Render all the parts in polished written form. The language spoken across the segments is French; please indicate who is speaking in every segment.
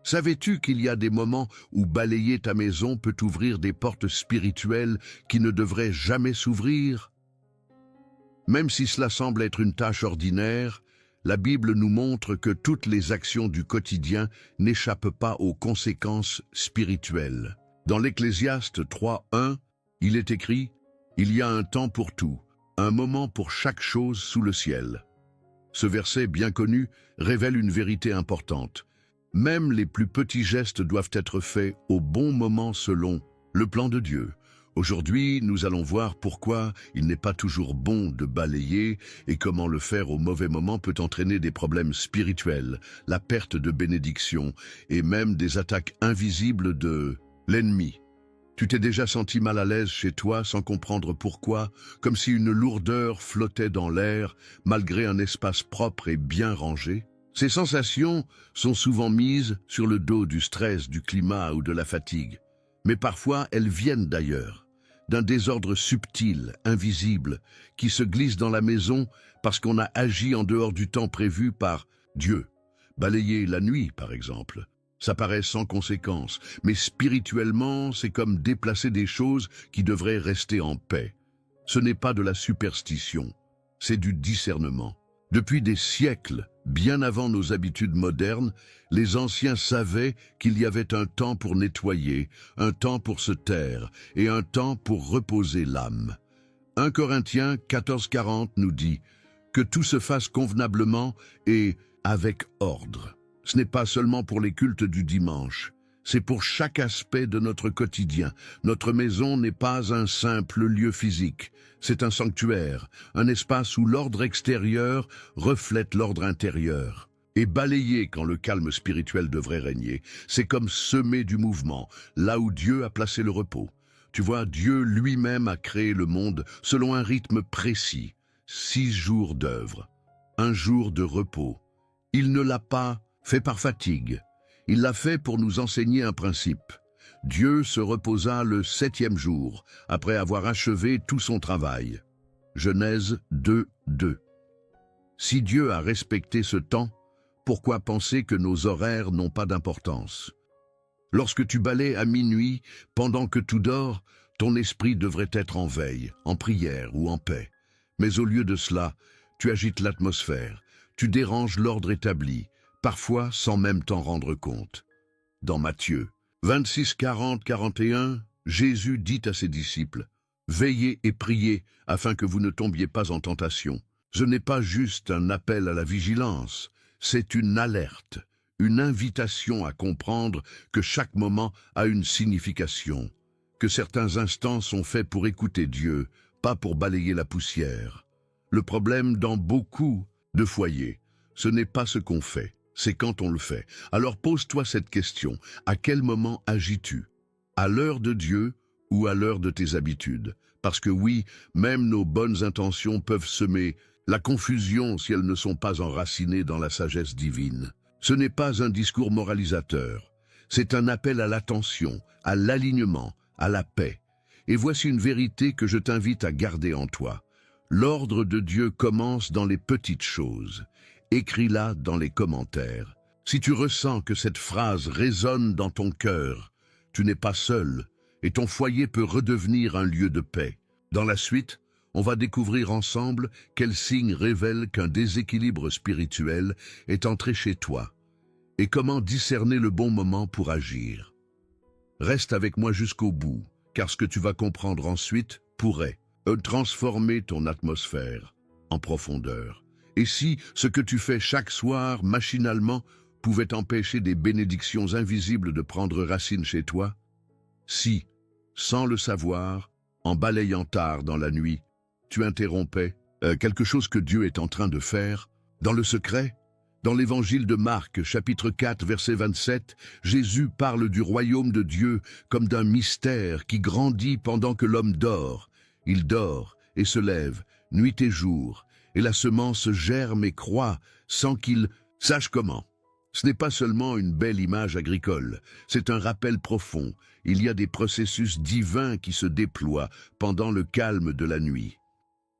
Speaker 1: Savais-tu qu'il y a des moments où balayer ta maison peut ouvrir des portes spirituelles qui ne devraient jamais s'ouvrir? Même si cela semble être une tâche ordinaire, la Bible nous montre que toutes les actions du quotidien n'échappent pas aux conséquences spirituelles. Dans l'Ecclésiaste 3:1, il est écrit « Il y a un temps pour tout, un moment pour chaque chose sous le ciel ». Ce verset bien connu révèle une vérité importante. Même les plus petits gestes doivent être faits au bon moment selon le plan de Dieu. Aujourd'hui, nous allons voir pourquoi il n'est pas toujours bon de balayer et comment le faire au mauvais moment peut entraîner des problèmes spirituels, la perte de bénédiction et même des attaques invisibles de l'ennemi. Tu t'es déjà senti mal à l'aise chez toi sans comprendre pourquoi, comme si une lourdeur flottait dans l'air malgré un espace propre et bien rangé? Ces sensations sont souvent mises sur le dos du stress, du climat ou de la fatigue. Mais parfois, elles viennent d'ailleurs, d'un désordre subtil, invisible, qui se glisse dans la maison parce qu'on a agi en dehors du temps prévu par Dieu. Balayer la nuit, par exemple. Ça paraît sans conséquence, mais spirituellement, c'est comme déplacer des choses qui devraient rester en paix. Ce n'est pas de la superstition, c'est du discernement. Depuis des siècles, bien avant nos habitudes modernes, les anciens savaient qu'il y avait un temps pour nettoyer, un temps pour se taire et un temps pour reposer l'âme. 1 Corinthiens 14:40 nous dit que tout se fasse convenablement et avec ordre. Ce n'est pas seulement pour les cultes du dimanche, c'est pour chaque aspect de notre quotidien. Notre maison n'est pas un simple lieu physique, c'est un sanctuaire, un espace où l'ordre extérieur reflète l'ordre intérieur. Et balayer quand le calme spirituel devrait régner, c'est comme semer du mouvement, là où Dieu a placé le repos. Tu vois, Dieu lui-même a créé le monde selon un rythme précis, 6 jours d'œuvre, 1 jour de repos. Il ne l'a pas fait par fatigue. Il l'a fait pour nous enseigner un principe. Dieu se reposa le 7e jour, après avoir achevé tout son travail. Genèse 2:2. Si Dieu a respecté ce temps, pourquoi penser que nos horaires n'ont pas d'importance? Lorsque tu balaies à minuit, pendant que tout dort, ton esprit devrait être en veille, en prière ou en paix. Mais au lieu de cela, tu agites l'atmosphère, tu déranges l'ordre établi, parfois sans même t'en rendre compte. Dans Matthieu 26:40-41, Jésus dit à ses disciples « Veillez et priez afin que vous ne tombiez pas en tentation. » Ce n'est pas juste un appel à la vigilance, c'est une alerte, une invitation à comprendre que chaque moment a une signification, que certains instants sont faits pour écouter Dieu, pas pour balayer la poussière. Le problème dans beaucoup de foyers, ce n'est pas ce qu'on fait, c'est quand on le fait. Alors pose-toi cette question, à quel moment agis-tu? À l'heure de Dieu ou à l'heure de tes habitudes? Parce que oui, même nos bonnes intentions peuvent semer la confusion si elles ne sont pas enracinées dans la sagesse divine. Ce n'est pas un discours moralisateur, c'est un appel à l'attention, à l'alignement, à la paix. Et voici une vérité que je t'invite à garder en toi. L'ordre de Dieu commence dans les petites choses. Écris-la dans les commentaires. Si tu ressens que cette phrase résonne dans ton cœur, tu n'es pas seul et ton foyer peut redevenir un lieu de paix. Dans la suite, on va découvrir ensemble quels signes révèlent qu'un déséquilibre spirituel est entré chez toi et comment discerner le bon moment pour agir. Reste avec moi jusqu'au bout, car ce que tu vas comprendre ensuite pourrait transformer ton atmosphère en profondeur. Et si ce que tu fais chaque soir machinalement pouvait empêcher des bénédictions invisibles de prendre racine chez toi? Si, sans le savoir, en balayant tard dans la nuit, tu interrompais quelque chose que Dieu est en train de faire, dans le secret? Dans l'évangile de Marc, chapitre 4, verset 27, Jésus parle du royaume de Dieu comme d'un mystère qui grandit pendant que l'homme dort. Il dort et se lève, nuit et jour, et la semence germe et croît sans qu'il sache comment. Ce n'est pas seulement une belle image agricole, c'est un rappel profond. Il y a des processus divins qui se déploient pendant le calme de la nuit.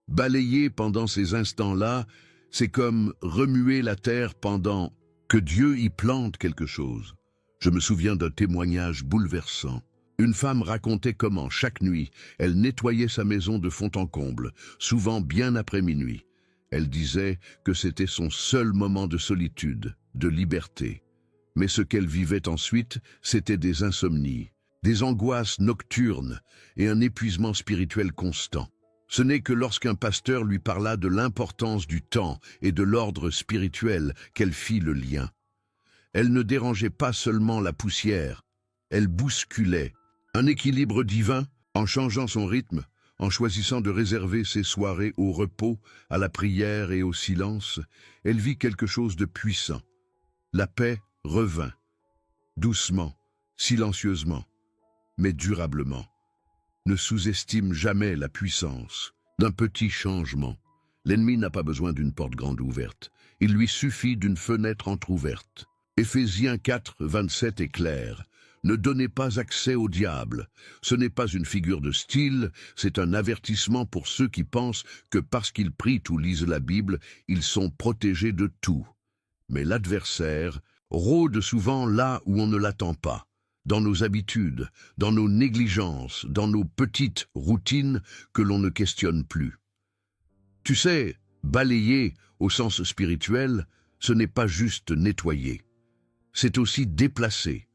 Speaker 1: Balayer pendant ces instants-là, c'est comme remuer la terre pendant que Dieu y plante quelque chose. Je me souviens d'un témoignage bouleversant. Une femme racontait comment, chaque nuit, elle nettoyait sa maison de fond en comble, souvent bien après minuit. Elle disait que c'était son seul moment de solitude, de liberté. Mais ce qu'elle vivait ensuite, c'était des insomnies, des angoisses nocturnes et un épuisement spirituel constant. Ce n'est que lorsqu'un pasteur lui parla de l'importance du temps et de l'ordre spirituel qu'elle fit le lien. Elle ne dérangeait pas seulement la poussière, elle bousculait un équilibre divin en changeant son rythme, en choisissant de réserver ses soirées au repos, à la prière et au silence. Elle vit quelque chose de puissant. La paix revint, doucement, silencieusement, mais durablement. Ne sous-estime jamais la puissance d'un petit changement. L'ennemi n'a pas besoin d'une porte grande ouverte. Il lui suffit d'une fenêtre entr'ouverte. Éphésiens 4, 27 est clair. Ne donnez pas accès au diable. Ce n'est pas une figure de style, c'est un avertissement pour ceux qui pensent que parce qu'ils prient ou lisent la Bible, ils sont protégés de tout. Mais l'adversaire rôde souvent là où on ne l'attend pas, dans nos habitudes, dans nos négligences, dans nos petites routines que l'on ne questionne plus. Tu sais, balayer, au sens spirituel, ce n'est pas juste nettoyer. C'est aussi déplacer.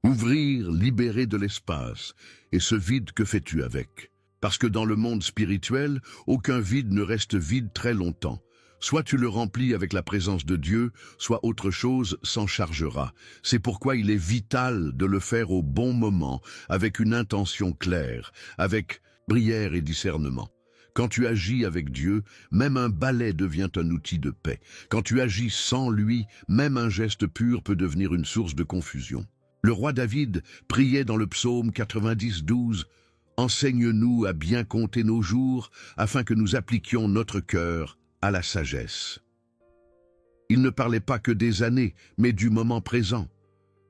Speaker 1: Ouvrir, libérer de l'espace. Et ce vide, que fais-tu avec? Parce que dans le monde spirituel, aucun vide ne reste vide très longtemps. Soit tu le remplis avec la présence de Dieu, soit autre chose s'en chargera. C'est pourquoi il est vital de le faire au bon moment, avec une intention claire, avec prière et discernement. Quand tu agis avec Dieu, même un balai devient un outil de paix. Quand tu agis sans lui, même un geste pur peut devenir une source de confusion. Le roi David priait dans le psaume 90, 12 « Enseigne-nous à bien compter nos jours, afin que nous appliquions notre cœur à la sagesse. » Il ne parlait pas que des années, mais du moment présent,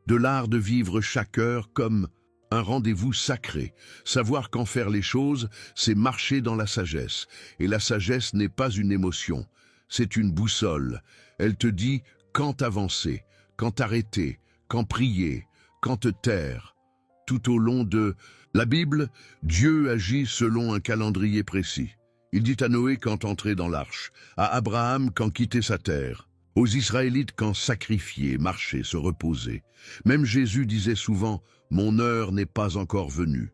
Speaker 1: de l'art de vivre chaque heure comme un rendez-vous sacré. Savoir qu'en faire les choses, c'est marcher dans la sagesse. Et la sagesse n'est pas une émotion, c'est une boussole. Elle te dit quand avancer, quand arrêter, quand prier, quand te taire. Tout au long de la Bible, Dieu agit selon un calendrier précis. Il dit à Noé quand entrer dans l'arche, à Abraham quand quitter sa terre, aux Israélites quand sacrifier, marcher, se reposer. Même Jésus disait souvent « Mon heure n'est pas encore venue ».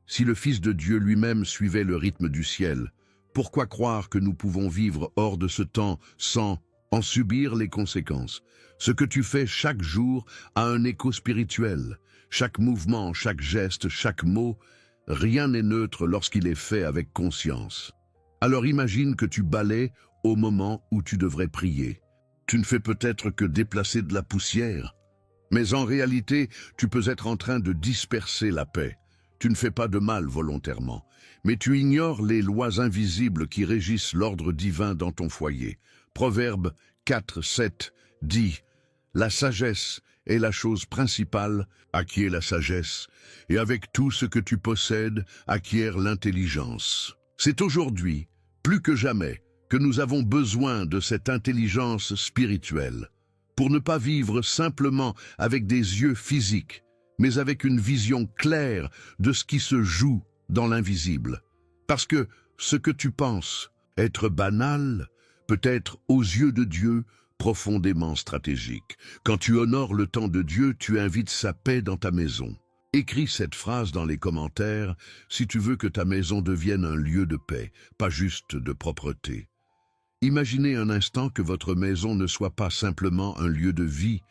Speaker 1: Si le Fils de Dieu lui-même suivait le rythme du ciel, pourquoi croire que nous pouvons vivre hors de ce temps sans en subir les conséquences? Ce que tu fais chaque jour a un écho spirituel. Chaque mouvement, chaque geste, chaque mot, rien n'est neutre lorsqu'il est fait avec conscience. Alors imagine que tu balaies au moment où tu devrais prier. Tu ne fais peut-être que déplacer de la poussière, mais en réalité, tu peux être en train de disperser la paix. Tu ne fais pas de mal volontairement, mais tu ignores les lois invisibles qui régissent l'ordre divin dans ton foyer. Proverbe 4, 7 dit « La sagesse est la chose principale, acquiert la sagesse, et avec tout ce que tu possèdes, acquiert l'intelligence. » C'est aujourd'hui, plus que jamais, que nous avons besoin de cette intelligence spirituelle, pour ne pas vivre simplement avec des yeux physiques, mais avec une vision claire de ce qui se joue dans l'invisible. Parce que ce que tu penses être banal peut être aux yeux de Dieu profondément stratégique. Quand tu honores le temps de Dieu, tu invites sa paix dans ta maison. Écris cette phrase dans les commentaires si tu veux que ta maison devienne un lieu de paix, pas juste de propreté. Imaginez un instant que votre maison ne soit pas simplement un lieu de vie,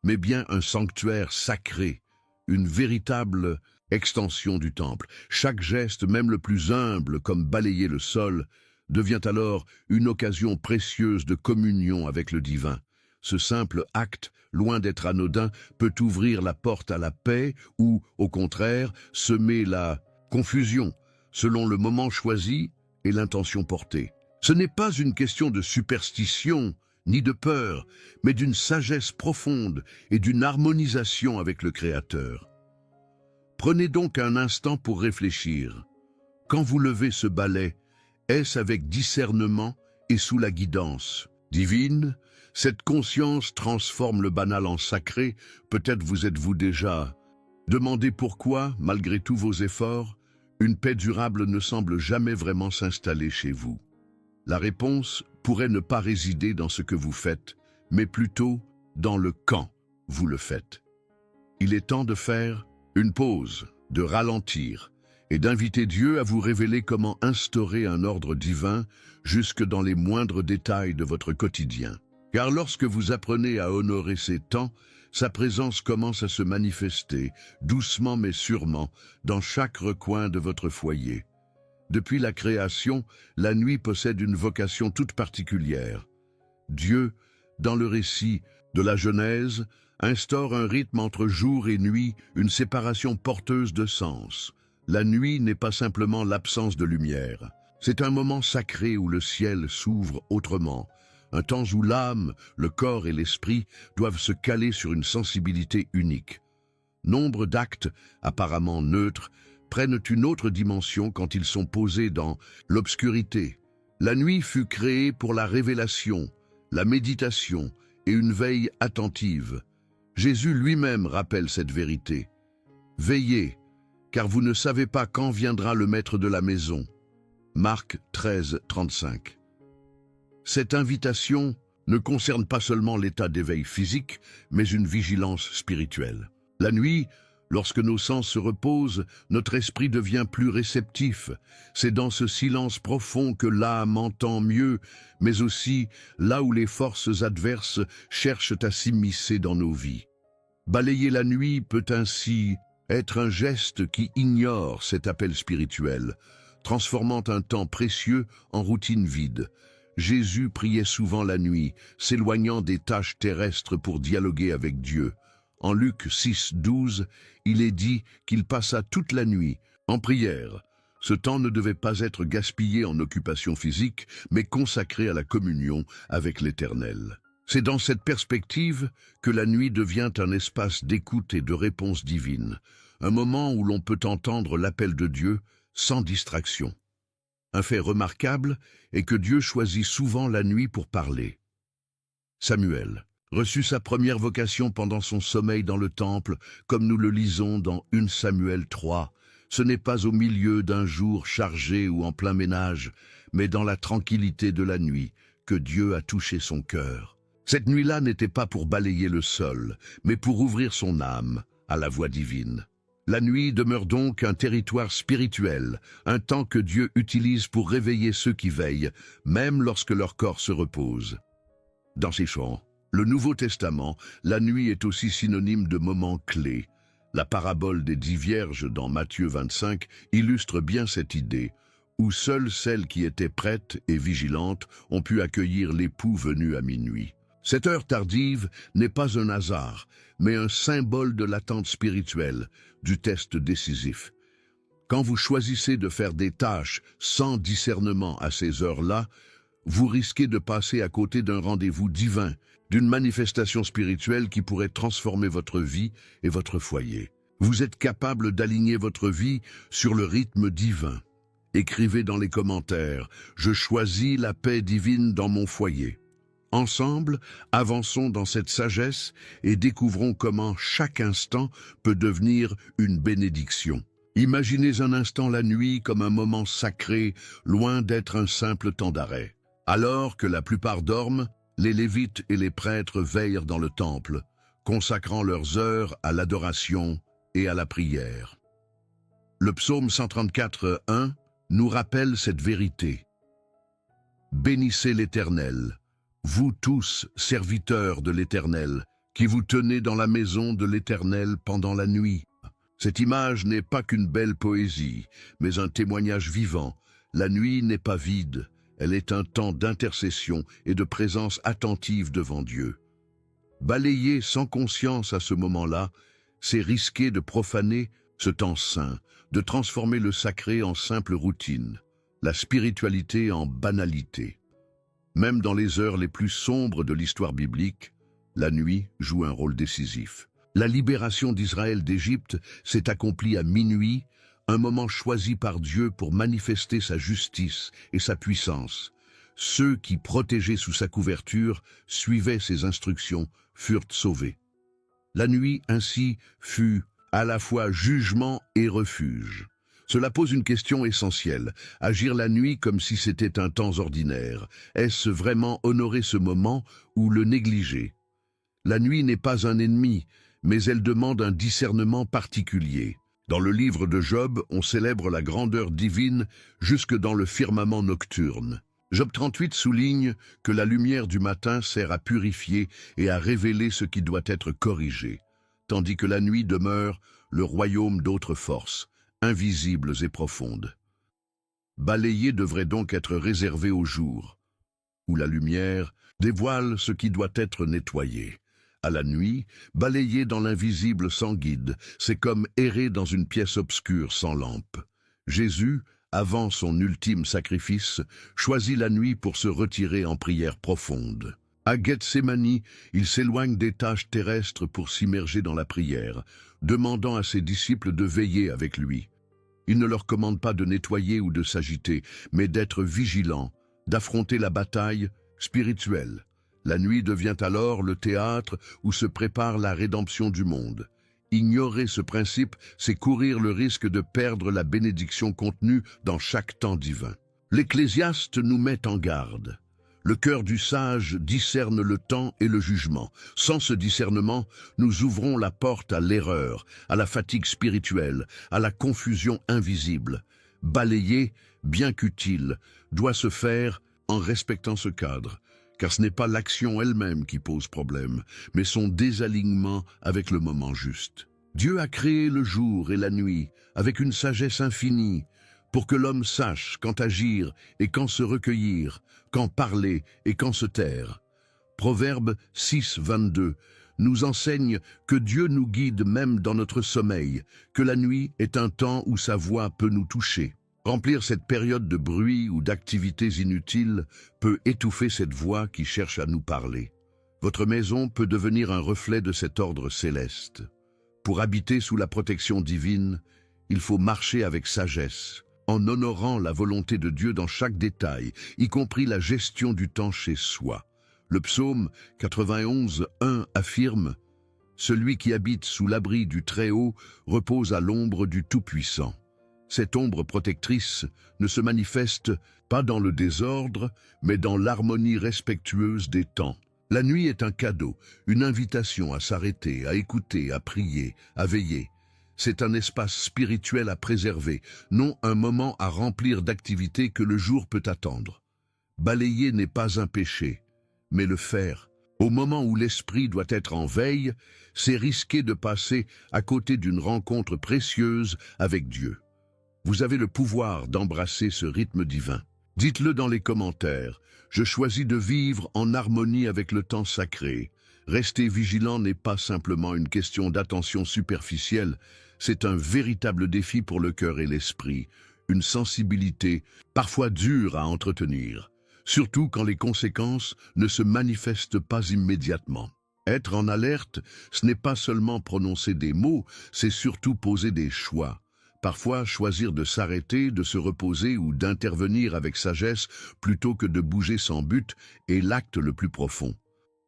Speaker 1: mais bien un sanctuaire sacré, une véritable extension du temple. Chaque geste, même le plus humble, comme balayer le sol, devient alors une occasion précieuse de communion avec le divin. Ce simple acte, loin d'être anodin, peut ouvrir la porte à la paix ou, au contraire, semer la confusion, selon le moment choisi et l'intention portée. Ce n'est pas une question de superstition ni de peur, mais d'une sagesse profonde et d'une harmonisation avec le Créateur. Prenez donc un instant pour réfléchir. Quand vous levez ce balai, est-ce avec discernement et sous la guidance divine? Cette conscience transforme le banal en sacré. Peut-être vous êtes-vous déjà demandé pourquoi, malgré tous vos efforts, une paix durable ne semble jamais vraiment s'installer chez vous. La réponse pourrait ne pas résider dans ce que vous faites, mais plutôt dans le quand vous le faites. Il est temps de faire une pause, de ralentir et d'inviter Dieu à vous révéler comment instaurer un ordre divin jusque dans les moindres détails de votre quotidien. Car lorsque vous apprenez à honorer ces temps, sa présence commence à se manifester, doucement mais sûrement, dans chaque recoin de votre foyer. Depuis la création, la nuit possède une vocation toute particulière. Dieu, dans le récit de la Genèse, instaure un rythme entre jour et nuit, une séparation porteuse de sens. La nuit n'est pas simplement l'absence de lumière. C'est un moment sacré où le ciel s'ouvre autrement, un temps où l'âme, le corps et l'esprit doivent se caler sur une sensibilité unique. Nombre d'actes, apparemment neutres, prennent une autre dimension quand ils sont posés dans l'obscurité. La nuit fut créée pour la révélation, la méditation et une veille attentive. Jésus lui-même rappelle cette vérité. Veillez, car vous ne savez pas quand viendra le maître de la maison. Marc 13, 35. Cette invitation ne concerne pas seulement l'état d'éveil physique, mais une vigilance spirituelle. La nuit, lorsque nos sens se reposent, notre esprit devient plus réceptif. C'est dans ce silence profond que l'âme entend mieux, mais aussi là où les forces adverses cherchent à s'immiscer dans nos vies. Balayer la nuit peut ainsi être un geste qui ignore cet appel spirituel, transformant un temps précieux en routine vide. Jésus priait souvent la nuit, s'éloignant des tâches terrestres pour dialoguer avec Dieu. En Luc 6, 12, il est dit qu'il passa toute la nuit en prière. Ce temps ne devait pas être gaspillé en occupation physique, mais consacré à la communion avec l'Éternel. C'est dans cette perspective que la nuit devient un espace d'écoute et de réponse divine, un moment où l'on peut entendre l'appel de Dieu sans distraction. Un fait remarquable est que Dieu choisit souvent la nuit pour parler. Samuel reçut sa première vocation pendant son sommeil dans le temple, comme nous le lisons dans 1 Samuel 3. Ce n'est pas au milieu d'un jour chargé ou en plein ménage, mais dans la tranquillité de la nuit que Dieu a touché son cœur. Cette nuit-là n'était pas pour balayer le sol, mais pour ouvrir son âme à la voix divine. La nuit demeure donc un territoire spirituel, un temps que Dieu utilise pour réveiller ceux qui veillent, même lorsque leur corps se repose. Dans ces chants, le Nouveau Testament, la nuit est aussi synonyme de moment clé. La parabole des 10 vierges dans Matthieu 25 illustre bien cette idée, où seules celles qui étaient prêtes et vigilantes ont pu accueillir l'époux venu à minuit. Cette heure tardive n'est pas un hasard, mais un symbole de l'attente spirituelle, du test décisif. Quand vous choisissez de faire des tâches sans discernement à ces heures-là, vous risquez de passer à côté d'un rendez-vous divin, d'une manifestation spirituelle qui pourrait transformer votre vie et votre foyer. Vous êtes capable d'aligner votre vie sur le rythme divin. Écrivez dans les commentaires « Je choisis la paix divine dans mon foyer ». Ensemble, avançons dans cette sagesse et découvrons comment chaque instant peut devenir une bénédiction. Imaginez un instant la nuit comme un moment sacré, loin d'être un simple temps d'arrêt. Alors que la plupart dorment, les Lévites et les prêtres veillent dans le temple, consacrant leurs heures à l'adoration et à la prière. Le psaume 134, 1 nous rappelle cette vérité. Bénissez l'Éternel, vous tous, serviteurs de l'Éternel, qui vous tenez dans la maison de l'Éternel pendant la nuit. Cette image n'est pas qu'une belle poésie, mais un témoignage vivant. La nuit n'est pas vide, elle est un temps d'intercession et de présence attentive devant Dieu. Balayer sans conscience à ce moment-là, c'est risquer de profaner ce temps saint, de transformer le sacré en simple routine, la spiritualité en banalité. Même dans les heures les plus sombres de l'histoire biblique, la nuit joue un rôle décisif. La libération d'Israël d'Égypte s'est accomplie à minuit, un moment choisi par Dieu pour manifester sa justice et sa puissance. Ceux qui, protégés sous sa couverture, suivaient ses instructions, furent sauvés. La nuit, ainsi, fut à la fois jugement et refuge. Cela pose une question essentielle. Agir la nuit comme si c'était un temps ordinaire. Est-ce vraiment honorer ce moment ou le négliger? La nuit n'est pas un ennemi, mais elle demande un discernement particulier. Dans le livre de Job, on célèbre la grandeur divine jusque dans le firmament nocturne. Job 38 souligne que la lumière du matin sert à purifier et à révéler ce qui doit être corrigé, tandis que la nuit demeure le royaume d'autres forces, invisibles et profondes. Balayer devrait donc être réservé au jour, où la lumière dévoile ce qui doit être nettoyé. À la nuit, balayer dans l'invisible sans guide, c'est comme errer dans une pièce obscure sans lampe. Jésus, avant son ultime sacrifice, choisit la nuit pour se retirer en prière profonde. À Gethsémani, il s'éloigne des tâches terrestres pour s'immerger dans la prière, demandant à ses disciples de veiller avec lui. Il ne leur commande pas de nettoyer ou de s'agiter, mais d'être vigilants, d'affronter la bataille spirituelle. La nuit devient alors le théâtre où se prépare la rédemption du monde. Ignorer ce principe, c'est courir le risque de perdre la bénédiction contenue dans chaque temps divin. L'Ecclésiaste nous met en garde. Le cœur du sage discerne le temps et le jugement. Sans ce discernement, nous ouvrons la porte à l'erreur, à la fatigue spirituelle, à la confusion invisible. Balayer, bien qu'utile, doit se faire en respectant ce cadre, car ce n'est pas l'action elle-même qui pose problème, mais son désalignement avec le moment juste. Dieu a créé le jour et la nuit avec une sagesse infinie, pour que l'homme sache quand agir et quand se recueillir, quand parler et quand se taire. Proverbe 6, 22 nous enseigne que Dieu nous guide même dans notre sommeil, que la nuit est un temps où sa voix peut nous toucher. Remplir cette période de bruit ou d'activités inutiles peut étouffer cette voix qui cherche à nous parler. Votre maison peut devenir un reflet de cet ordre céleste. Pour habiter sous la protection divine, il faut marcher avec sagesse, en honorant la volonté de Dieu dans chaque détail, y compris la gestion du temps chez soi. Le psaume 91, 1 affirme « Celui qui habite sous l'abri du Très-Haut repose à l'ombre du Tout-Puissant ». Cette ombre protectrice ne se manifeste pas dans le désordre, mais dans l'harmonie respectueuse des temps. La nuit est un cadeau, une invitation à s'arrêter, à écouter, à prier, à veiller. C'est un espace spirituel à préserver, non un moment à remplir d'activités que le jour peut attendre. Balayer n'est pas un péché, mais le faire, au moment où l'esprit doit être en veille, c'est risquer de passer à côté d'une rencontre précieuse avec Dieu. Vous avez le pouvoir d'embrasser ce rythme divin. Dites-le dans les commentaires. Je choisis de vivre en harmonie avec le temps sacré. Rester vigilant n'est pas simplement une question d'attention superficielle, c'est un véritable défi pour le cœur et l'esprit, une sensibilité parfois dure à entretenir, surtout quand les conséquences ne se manifestent pas immédiatement. Être en alerte, ce n'est pas seulement prononcer des mots, c'est surtout poser des choix. Parfois, choisir de s'arrêter, de se reposer ou d'intervenir avec sagesse plutôt que de bouger sans but est l'acte le plus profond.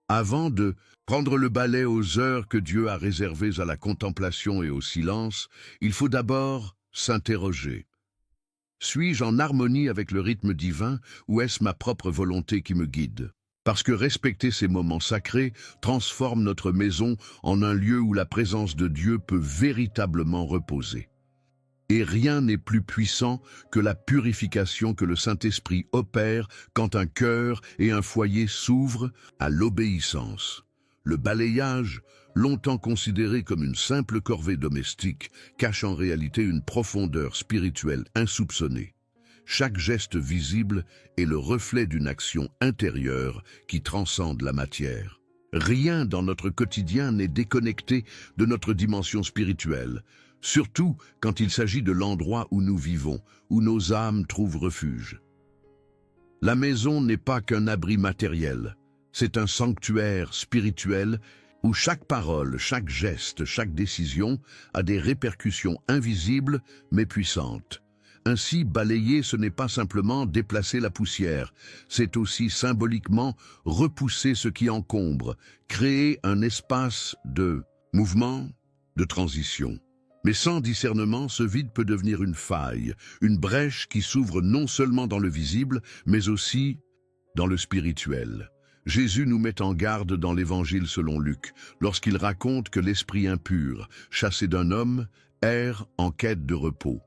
Speaker 1: Avant de prendre le balai aux heures que Dieu a réservées à la contemplation et au silence, il faut d'abord s'interroger. Suis-je en harmonie avec le rythme divin ou est-ce ma propre volonté qui me guide? Parce que respecter ces moments sacrés transforme notre maison en un lieu où la présence de Dieu peut véritablement reposer. Et rien n'est plus puissant que la purification que le Saint-Esprit opère quand un cœur et un foyer s'ouvrent à l'obéissance. Le balayage, longtemps considéré comme une simple corvée domestique, cache en réalité une profondeur spirituelle insoupçonnée. Chaque geste visible est le reflet d'une action intérieure qui transcende la matière. Rien dans notre quotidien n'est déconnecté de notre dimension spirituelle, surtout quand il s'agit de l'endroit où nous vivons, où nos âmes trouvent refuge. La maison n'est pas qu'un abri matériel, c'est un sanctuaire spirituel où chaque parole, chaque geste, chaque décision a des répercussions invisibles mais puissantes. Ainsi, balayer, ce n'est pas simplement déplacer la poussière, c'est aussi symboliquement repousser ce qui encombre, créer un espace de mouvement, de transition. Mais sans discernement, ce vide peut devenir une faille, une brèche qui s'ouvre non seulement dans le visible, mais aussi dans le spirituel. Jésus nous met en garde dans l'Évangile selon Luc, lorsqu'il raconte que l'esprit impur, chassé d'un homme, erre en quête de repos.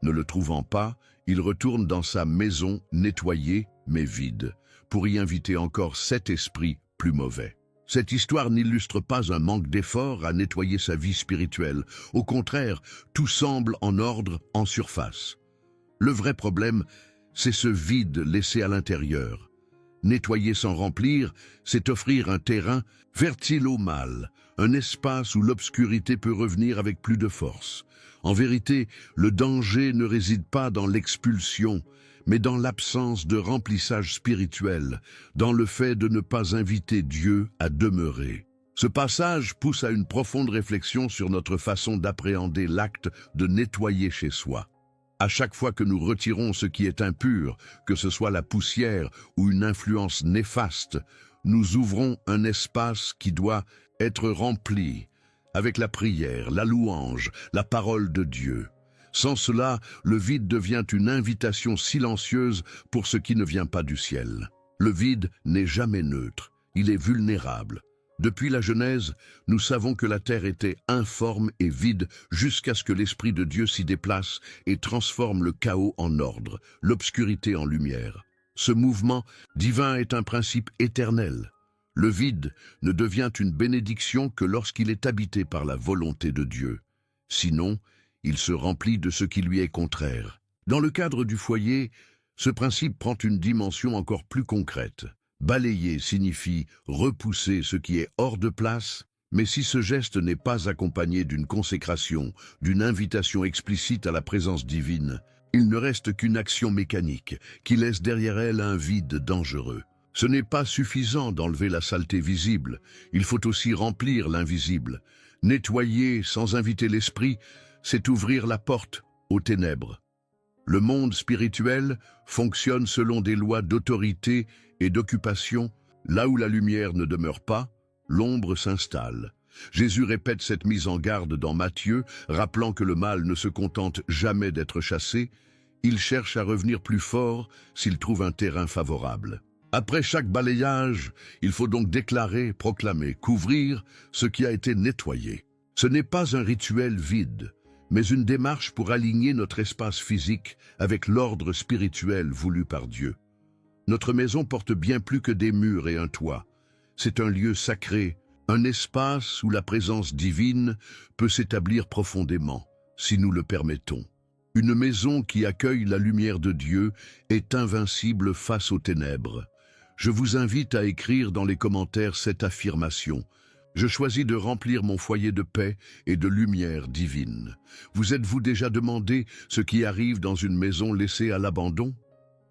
Speaker 1: Ne le trouvant pas, il retourne dans sa maison nettoyée mais vide, pour y inviter encore 7 esprits plus mauvais. Cette histoire n'illustre pas un manque d'effort à nettoyer sa vie spirituelle. Au contraire, tout semble en ordre en surface. Le vrai problème, c'est ce vide laissé à l'intérieur. Nettoyer sans remplir, c'est offrir un terrain fertile au mal, un espace où l'obscurité peut revenir avec plus de force. En vérité, le danger ne réside pas dans l'expulsion, mais dans l'absence de remplissage spirituel, dans le fait de ne pas inviter Dieu à demeurer. Ce passage pousse à une profonde réflexion sur notre façon d'appréhender l'acte de nettoyer chez soi. À chaque fois que nous retirons ce qui est impur, que ce soit la poussière ou une influence néfaste, nous ouvrons un espace qui doit être rempli avec la prière, la louange, la parole de Dieu. Sans cela, le vide devient une invitation silencieuse pour ce qui ne vient pas du ciel. Le vide n'est jamais neutre, il est vulnérable. Depuis la Genèse, nous savons que la terre était informe et vide jusqu'à ce que l'Esprit de Dieu s'y déplace et transforme le chaos en ordre, l'obscurité en lumière. Ce mouvement divin est un principe éternel. Le vide ne devient une bénédiction que lorsqu'il est habité par la volonté de Dieu. Sinon, il se remplit de ce qui lui est contraire. Dans le cadre du foyer, ce principe prend une dimension encore plus concrète. Balayer signifie repousser ce qui est hors de place, mais si ce geste n'est pas accompagné d'une consécration, d'une invitation explicite à la présence divine, il ne reste qu'une action mécanique qui laisse derrière elle un vide dangereux. Ce n'est pas suffisant d'enlever la saleté visible, il faut aussi remplir l'invisible. Nettoyer sans inviter l'esprit, c'est ouvrir la porte aux ténèbres. Le monde spirituel fonctionne selon des lois d'autorité et d'occupation. Là où la lumière ne demeure pas, l'ombre s'installe. Jésus répète cette mise en garde dans Matthieu, rappelant que le mal ne se contente jamais d'être chassé, il cherche à revenir plus fort s'il trouve un terrain favorable. Après chaque balayage, il faut donc déclarer, proclamer, couvrir ce qui a été nettoyé. Ce n'est pas un rituel vide, mais une démarche pour aligner notre espace physique avec l'ordre spirituel voulu par Dieu. Notre maison porte bien plus que des murs et un toit. C'est un lieu sacré, un espace où la présence divine peut s'établir profondément, si nous le permettons. Une maison qui accueille la lumière de Dieu est invincible face aux ténèbres. Je vous invite à écrire dans les commentaires cette affirmation. Je choisis de remplir mon foyer de paix et de lumière divine. Vous êtes-vous déjà demandé ce qui arrive dans une maison laissée à l'abandon?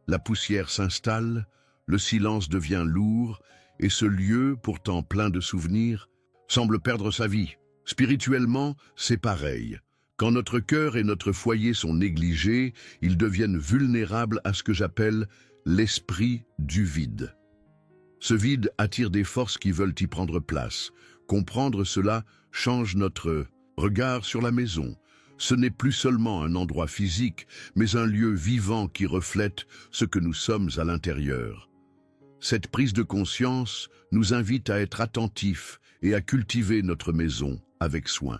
Speaker 1: La poussière s'installe, le silence devient lourd, et ce lieu, pourtant plein de souvenirs, semble perdre sa vie. Spirituellement, c'est pareil. Quand notre cœur et notre foyer sont négligés, ils deviennent vulnérables à ce que j'appelle l'esprit du vide. Ce vide attire des forces qui veulent y prendre place. Comprendre cela change notre regard sur la maison. Ce n'est plus seulement un endroit physique, mais un lieu vivant qui reflète ce que nous sommes à l'intérieur. Cette prise de conscience nous invite à être attentifs et à cultiver notre maison avec soin.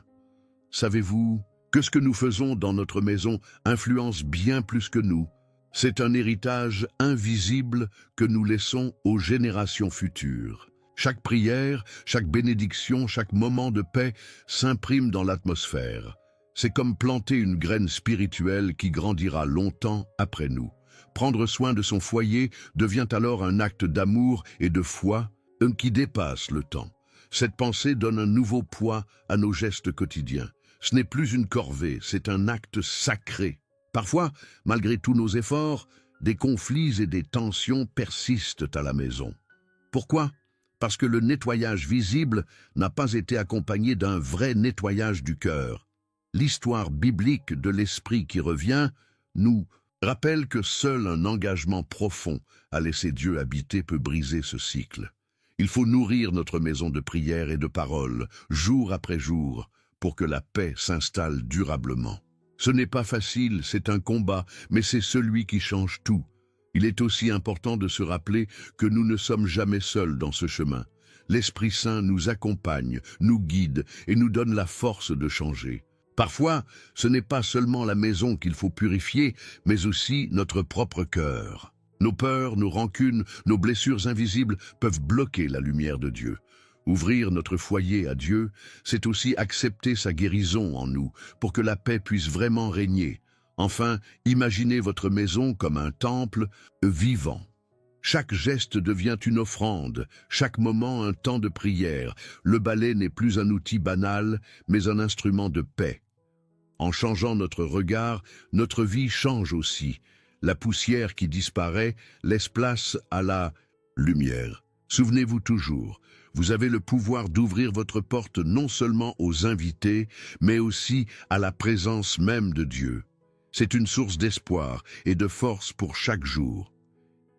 Speaker 1: Savez-vous que ce que nous faisons dans notre maison influence bien plus que nous? C'est un héritage invisible que nous laissons aux générations futures. Chaque prière, chaque bénédiction, chaque moment de paix s'imprime dans l'atmosphère. C'est comme planter une graine spirituelle qui grandira longtemps après nous. Prendre soin de son foyer devient alors un acte d'amour et de foi qui dépasse le temps. Cette pensée donne un nouveau poids à nos gestes quotidiens. Ce n'est plus une corvée, c'est un acte sacré. Parfois, malgré tous nos efforts, des conflits et des tensions persistent à la maison. Pourquoi? Parce que le nettoyage visible n'a pas été accompagné d'un vrai nettoyage du cœur. L'histoire biblique de l'esprit qui revient nous rappelle que seul un engagement profond à laisser Dieu habiter peut briser ce cycle. Il faut nourrir notre maison de prière et de parole, jour après jour, pour que la paix s'installe durablement. Ce n'est pas facile, c'est un combat, mais c'est celui qui change tout. Il est aussi important de se rappeler que nous ne sommes jamais seuls dans ce chemin. L'Esprit Saint nous accompagne, nous guide et nous donne la force de changer. Parfois, ce n'est pas seulement la maison qu'il faut purifier, mais aussi notre propre cœur. Nos peurs, nos rancunes, nos blessures invisibles peuvent bloquer la lumière de Dieu. Ouvrir notre foyer à Dieu, c'est aussi accepter sa guérison en nous, pour que la paix puisse vraiment régner. Enfin, imaginez votre maison comme un temple vivant. Chaque geste devient une offrande, chaque moment un temps de prière. Le balai n'est plus un outil banal, mais un instrument de paix. En changeant notre regard, notre vie change aussi. La poussière qui disparaît laisse place à la lumière. Souvenez-vous toujours, vous avez le pouvoir d'ouvrir votre porte non seulement aux invités, mais aussi à la présence même de Dieu. C'est une source d'espoir et de force pour chaque jour.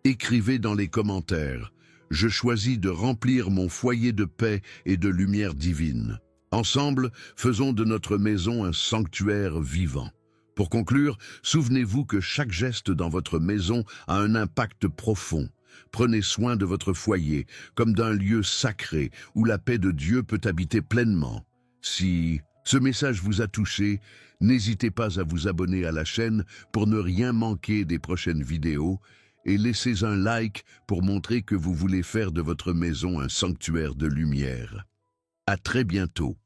Speaker 1: Écrivez dans les commentaires « Je choisis de remplir mon foyer de paix et de lumière divine ». Ensemble, faisons de notre maison un sanctuaire vivant. Pour conclure, souvenez-vous que chaque geste dans votre maison a un impact profond. Prenez soin de votre foyer comme d'un lieu sacré où la paix de Dieu peut habiter pleinement. Si ce message vous a touché, n'hésitez pas à vous abonner à la chaîne pour ne rien manquer des prochaines vidéos et laissez un like pour montrer que vous voulez faire de votre maison un sanctuaire de lumière. À très bientôt.